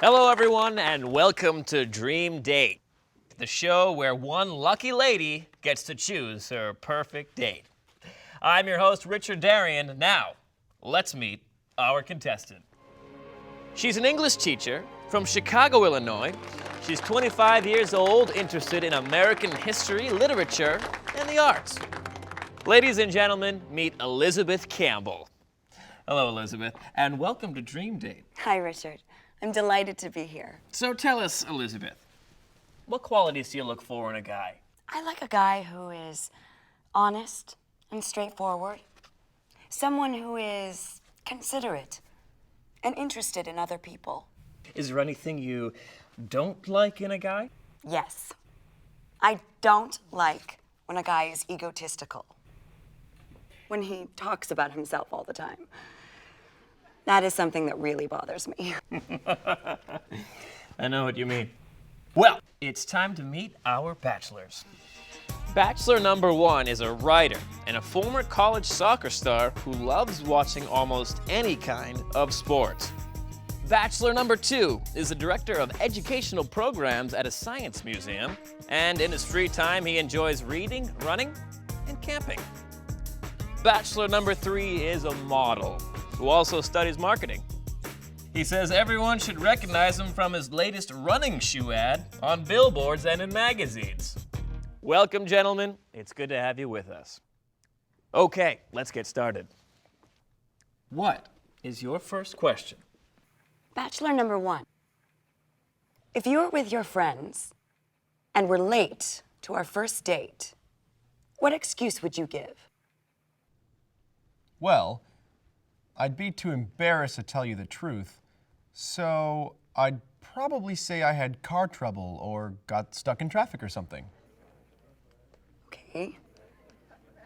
Hello, everyone, and welcome to Dream Date, the show where one lucky lady gets to choose her perfect date. I'm your host, Richard Darian. Now, let's meet our contestant. She's an English teacher from Chicago, Illinois. She's 25 years old, interested in American history, literature, and the arts. Ladies and gentlemen, meet Elizabeth Campbell. Hello, Elizabeth, and welcome to Dream Date. Hi, Richard. I'm delighted to be here. So tell us, Elizabeth, what qualities do you look for in a guy? I like a guy who is honest and straightforward. Someone who is considerate and interested in other people. Is there anything you don't like in a guy? Yes. I don't like when a guy is egotistical. When he talks about himself all the time. That is something that really bothers me. I know what you mean. Well, it's time to meet our bachelors. Bachelor number one is a writer and a former college soccer star who loves watching almost any kind of sports. Bachelor number two is the director of educational programs at a science museum, and in his free time he enjoys reading, running, and camping. Bachelor number three is a model who also studies marketing. He says everyone should recognize him from his latest running shoe ad on billboards and in magazines. Welcome, gentlemen. It's good to have you with us. Okay, let's get started. What is your first question? Bachelor number one. If you were with your friends and were late to our first date, what excuse would you give? Well, I'd be too embarrassed to tell you the truth, so I'd probably say I had car trouble or got stuck in traffic or something. Okay.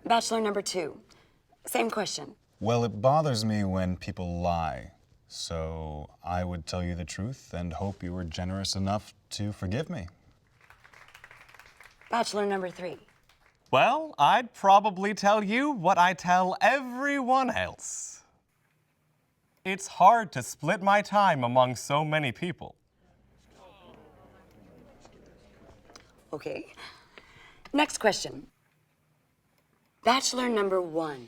Bachelor number two. Same question. Well, it bothers me when people lie, so I would tell you the truth and hope you were generous enough to forgive me. Bachelor number three. Well, I'd probably tell you what I tell everyone else. It's hard to split my time among so many people. Okay. Next question. Bachelor number one.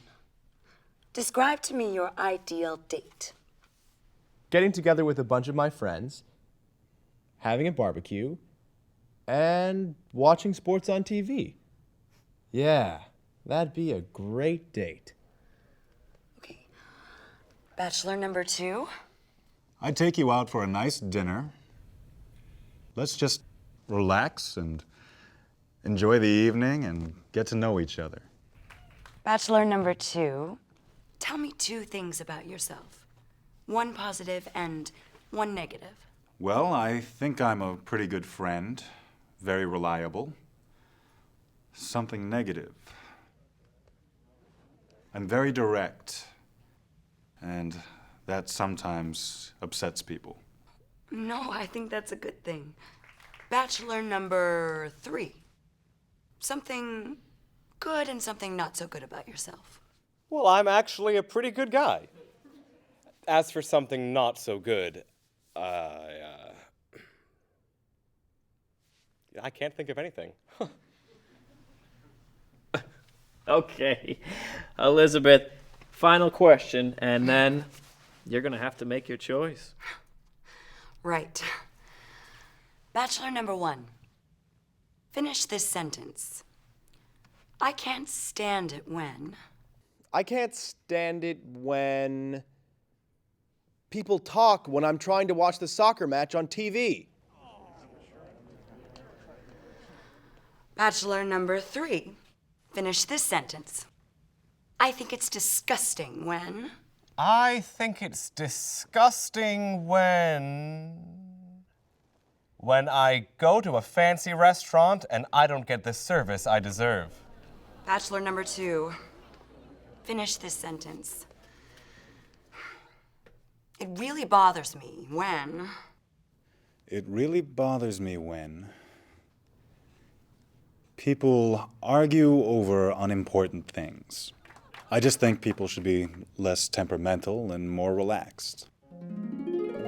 Describe to me your ideal date. Getting together with a bunch of my friends, having a barbecue, and watching sports on TV. Yeah, that'd be a great date. Okay. Bachelor number two. I'd take you out for a nice dinner. Let's just relax and enjoy the evening and get to know each other. Bachelor number two. Tell me two things about yourself. One positive and one negative. Well, I think I'm a pretty good friend, very reliable. Something negative. I'm very direct, and that sometimes upsets people. No, I think that's a good thing. Bachelor number three. Something good and something not so good about yourself. Well, I'm actually a pretty good guy. As for something not so good, I can't think of anything. Okay, Elizabeth, final question, and then you're gonna have to make your choice. Right. Bachelor number one. Finish this sentence. I can't stand it when. I can't stand it when people talk when I'm trying to watch the soccer match on TV. Bachelor number three. Finish this sentence. I think it's disgusting when. I think it's disgusting when I go to a fancy restaurant and I don't get the service I deserve. Bachelor number two. Finish this sentence. It really bothers me when. It really bothers me when people argue over unimportant things. I just think people should be less temperamental and more relaxed.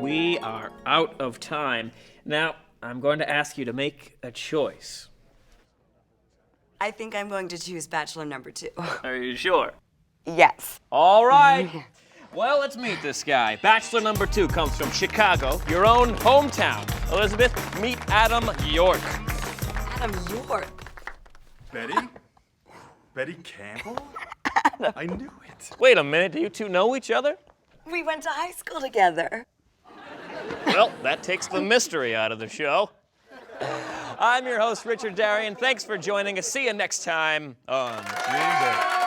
we are out of time. Now, I'm going to ask you to make a choice. I think I'm going to choose bachelor number 2. Are you sure? Yes. All right. Well, let's meet this guy. Bachelor number 2 comes from Chicago, your own hometown. Elizabeth, meet Adam York. Adam York. Betty? Betty Campbell? I knew it. Wait a minute, do you two know each other? We went to high school together. Well, that takes the mystery out of the show. I'm your host, Richard Darien. Thanks for joining us. See you next time on Tuesday.